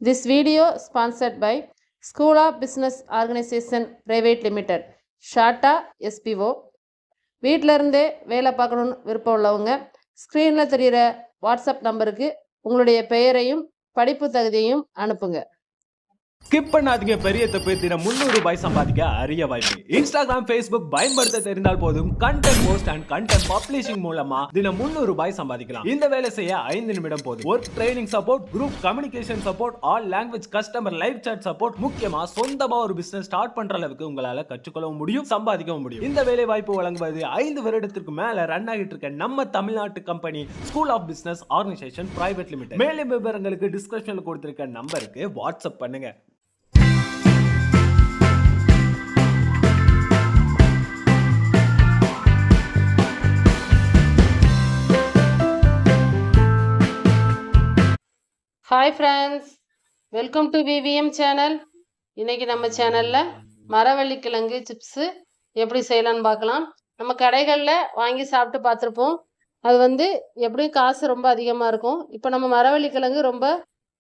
This video sponsored by School of Business Organization Private Limited, ஷார்ட்டா SPO. வீட்டில் இருந்தே வேலை பார்க்கணுன்னு விருப்பம் உள்ளவங்க ஸ்க்ரீனில் தெரிகிற வாட்ஸ்அப் நம்பருக்கு உங்களுடைய பெயரையும் படிப்பு தகுதியையும் அனுப்புங்க. ஸ்கிப் பண்ணாதீங்க, பெரிய தப்பு. தினம் 300 ரூபாய் சம்பாதிக்க அரிய வாய்ப்பு. இன்ஸ்டாகிராம், ஃபேஸ்புக் பயன்படுத்த தெரிந்தால் போதும். Content post and content publishing மூலமா தினம் 300 ரூபாய் சம்பாதிக்கலாம். இந்த வேலை செய்ய 5 நிமிடம் போதும். Work training support, group communication support, all language customer live chat support, முக்கியமா சொந்தமா ஒரு பிசினஸ் ஸ்டார்ட் பண்ற அளவுக்கு உங்களால கற்றுக்கொள்ளவும் முடியும், சம்பாதிக்கவும் முடியும். இந்த வேலை வாய்ப்பு வழங்குவது 5 வருடத்திற்கு மேல ரன் ஆகிட்டு இருக்க நம்ம தமிழ்நாட்டு company school of business organisation private limited. மேலும் விவரங்களுக்கு டிஸ்கிரிப்ஷன்ல கொடுத்திருக்க நம்பருக்கு வாட்ஸ்அப் பண்ணுங்க. Hi friends, welcome to VVM channel. இன்றைக்கி நம்ம சேனலில் மரவள்ளிக்கிழங்கு சிப்ஸு எப்படி செய்யலான்னு பார்க்கலாம். நம்ம கடைகளில் வாங்கி சாப்பிட்டு பார்த்துருப்போம். அது எப்படியும் காசு ரொம்ப அதிகமாக இருக்கும். இப்போ நம்ம மரவள்ளிக்கிழங்கு ரொம்ப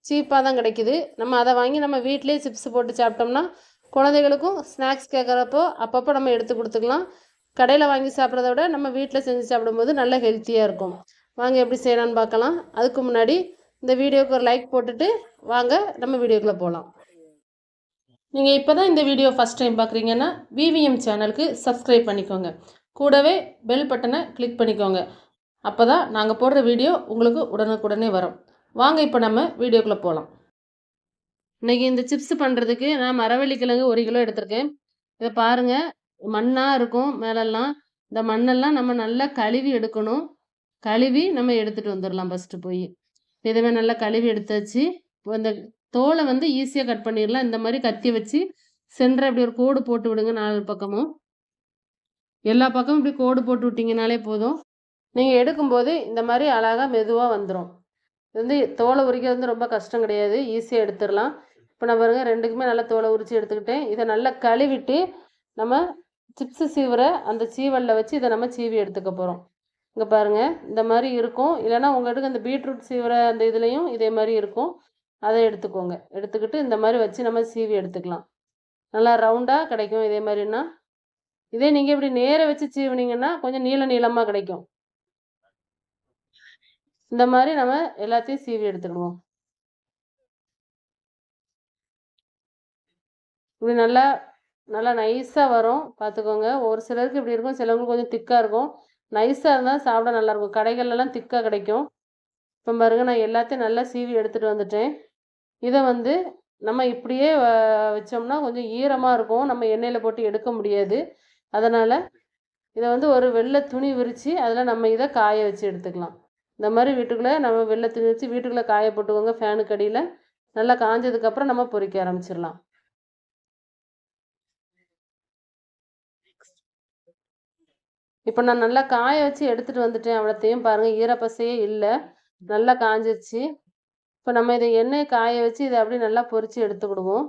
சீப்பாக தான் கிடைக்குது. நம்ம அதை வாங்கி நம்ம வீட்டிலேயே சிப்ஸ் போட்டு சாப்பிட்டோம்னா குழந்தைகளுக்கும் ஸ்நாக்ஸ் கேட்குறப்போ அப்பப்போ நம்ம எடுத்து கொடுத்துக்கலாம். கடையில் வாங்கி சாப்பிட்றத விட நம்ம வீட்டில் செஞ்சு சாப்பிடும்போது நல்ல ஹெல்த்தியாக இருக்கும். வாங்க எப்படி செய்யலான்னு பார்க்கலாம். அதுக்கு முன்னாடி இந்த வீடியோக்கு ஒரு லைக் போட்டுட்டு வாங்க நம்ம வீடியோக்குள்ளே போகலாம். நீங்கள் இப்போ தான் இந்த வீடியோ ஃபஸ்ட் டைம் பார்க்குறீங்கன்னா VVM சேனலுக்கு சப்ஸ்கிரைப் பண்ணிக்கோங்க. கூடவே பெல் பட்டனை கிளிக் பண்ணிக்கோங்க. அப்போ தான் நாங்கள் போடுற வீடியோ உங்களுக்கு உடனுக்குடனே வரும். வாங்க இப்போ நம்ம வீடியோக்குள்ளே போகலாம். இன்றைக்கி இந்த சிப்ஸ் பண்ணுறதுக்கு நான் மரவள்ளிக்கிழங்கு 1 கிலோ எடுத்திருக்கேன். இதை பாருங்கள், மண்ணாக இருக்கும் மேலெல்லாம். இந்த மண்ணெல்லாம் நம்ம நல்லா கழுவி எடுக்கணும். கழுவி நம்ம எடுத்துகிட்டு வந்துடலாம். ஃபஸ்ட்டு போய் இதுவே நல்லா கழுவி எடுத்தாச்சு. இப்போ இந்த தோலை ஈஸியாக கட் பண்ணிடலாம். இந்த மாதிரி கத்தி வச்சு சென்டரை இப்படி ஒரு கோடு போட்டு விடுங்க. 4 பக்கமும் எல்லா பக்கமும் இப்படி கோடு போட்டு விட்டிங்கனாலே போதும். நீங்கள் எடுக்கும்போது இந்த மாதிரி அழகாக மெதுவாக வந்துடும். இது தோலை உரிக்கிறது ரொம்ப கஷ்டம் கிடையாது, ஈஸியாக எடுத்துடலாம். இப்போ நான் பாருங்க 2க்குமே நல்லா தோலை உரித்து எடுத்துக்கிட்டேன். இதை நல்லா கழுவிட்டு நம்ம சிப்ஸு சீவுற அந்த சீவலில் வச்சு இதை நம்ம சீவி எடுத்துக்க போகிறோம். இங்கே பாருங்கள், இந்த மாதிரி இருக்கும். இல்லைனா உங்கள்கிட்ட அந்த பீட்ரூட் சீவுற அந்த இதுலேயும் இதே மாதிரி இருக்கும். அதை எடுத்துக்கோங்க. எடுத்துக்கிட்டு இந்த மாதிரி வச்சு நம்ம சீவி எடுத்துக்கலாம். நல்லா ரவுண்டாக கிடைக்கும். இதே மாதிரின்னா இதே நீங்கள் இப்படி நேர வச்சு சீவினீங்கன்னா கொஞ்சம் நீளமாக கிடைக்கும். இந்த மாதிரி நம்ம எல்லாத்தையும் சீவி எடுத்துக்கிடுவோம். இப்படி நல்லா நல்லா நைஸாக வரும், பார்த்துக்கோங்க. ஒரு சிலருக்கு இப்படி இருக்கும், சிலவங்களுக்கு கொஞ்சம் திக்காக இருக்கும். நைஸாக இருந்தால் சாப்பிட நல்லாயிருக்கும். கடைகள்லாம் திக்காக கிடைக்கும். இப்போ பாருங்கள், நான் எல்லாத்தையும் நல்லா சீவி எடுத்துகிட்டு வந்துட்டேன். இதை நம்ம இப்படியே வச்சோம்னா கொஞ்சம் ஈரமாக இருக்கும், நம்ம எண்ணெயில் போட்டு எடுக்க முடியாது. அதனால் இதை ஒரு வெள்ளை துணி விரித்து அதில் நம்ம இதை காய வச்சு எடுத்துக்கலாம். இந்த மாதிரி வீட்டுக்குள்ளே நம்ம வெள்ளை துணி வச்சு வீட்டுக்குள்ளே காய போட்டுக்கோங்க. ஃபேனுக்கு அடியில் நல்லா காஞ்சதுக்கப்புறம் நம்ம பொரிக்க ஆரம்பிச்சிடலாம். இப்போ நான் நல்லா காய வச்சு எடுத்துகிட்டு வந்துட்டேன். அவ்வளோத்தையும் பாருங்கள், ஈரப்பசையே இல்லை, நல்லா காஞ்சிருச்சு. இப்போ நம்ம இதை எண்ணெயை காய வச்சு இதை அப்படியே நல்லா பொரித்து எடுத்துக்கிடுவோம்.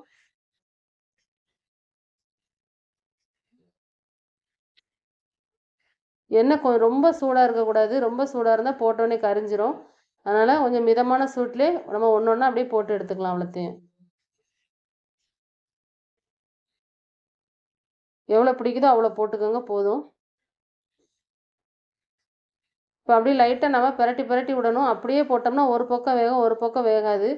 எண்ணெய் ரொம்ப சூடாக இருக்கக்கூடாது. ரொம்ப சூடாக இருந்தால் போட்டோடனே கரிஞ்சிரும். அதனால் கொஞ்சம் மிதமான சூட்லேயே நம்ம ஒன்று ஒன்றா அப்படியே போட்டு எடுத்துக்கலாம். அவ்வளோத்தையும் எவ்வளோ பிடிக்குதோ அவ்வளோ போட்டுக்கோங்க, போதும். இப்போ அப்படியே லைட்டாக நம்ம பிரட்டி விடணும். அப்படியே போட்டோம்னா ஒரு பக்கம் வேகும், ஒரு பக்கம் வேகாது.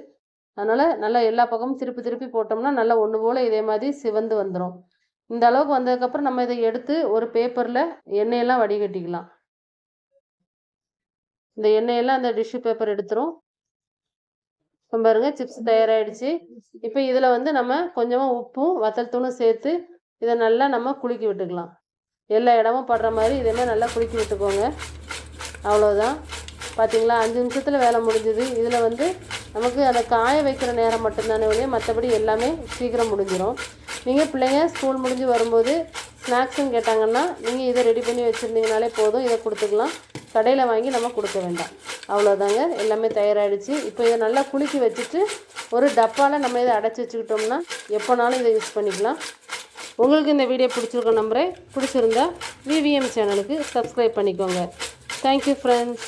அதனால் நல்லா எல்லா பக்கமும் திருப்பி போட்டோம்னா நல்லா ஒன்று போல் இதே மாதிரி சிவந்து வந்துடும். இந்த அளவுக்கு வந்ததுக்கப்புறம் நம்ம இதை எடுத்து ஒரு பேப்பரில் எண்ணெயெல்லாம் வடிகட்டிக்கலாம். இந்த எண்ணெயெல்லாம் அந்த டிஷ்யூ பேப்பர் எடுத்துரும். இப்போ பாருங்கள், சிப்ஸ் தயாராகிடுச்சு. இப்போ இதில் நம்ம கொஞ்சமாக உப்பும் வத்தல் தூளும் சேர்த்து இதை நல்லா நம்ம குலுக்கி விட்டுக்கலாம். எல்லா இடமும் படுற மாதிரி இதே மாதிரி நல்லா குலுக்கி விட்டுக்கோங்க. அவ்வளோதான், பார்த்திங்களா? 5 நிமிஷத்தில் வேலை முடிஞ்சுது. இதில் நமக்கு அதை காய வைக்கிற நேரம் மட்டும்தானே ஒழிய மற்றபடி எல்லாமே சீக்கிரம் முடிஞ்சிடும். நீங்கள் பிள்ளைங்க ஸ்கூல் முடிஞ்சு வரும்போது ஸ்நாக்ஸுன்னு கேட்டாங்கன்னா நீங்கள் இதை ரெடி பண்ணி வச்சுருந்தீங்கனாலே போதும். இதை கொடுத்துக்கலாம். கடையில் வாங்கி நம்ம கொடுக்க வேண்டாம். அவ்வளோதாங்க, எல்லாமே தயாராகிடுச்சு. இப்போ இதை நல்லா குலுக்கி வச்சுட்டு ஒரு டப்பாவில் நம்ம இதை அடைச்சி வச்சுக்கிட்டோம்னா எப்போனாலும் இதை யூஸ் பண்ணிக்கலாம். உங்களுக்கு இந்த வீடியோ பிடிச்சிருக்க நம்புகிறேன். பிடிச்சிருந்தா VVM சேனலுக்கு சப்ஸ்கிரைப் பண்ணிக்கோங்க. Thank you, friends.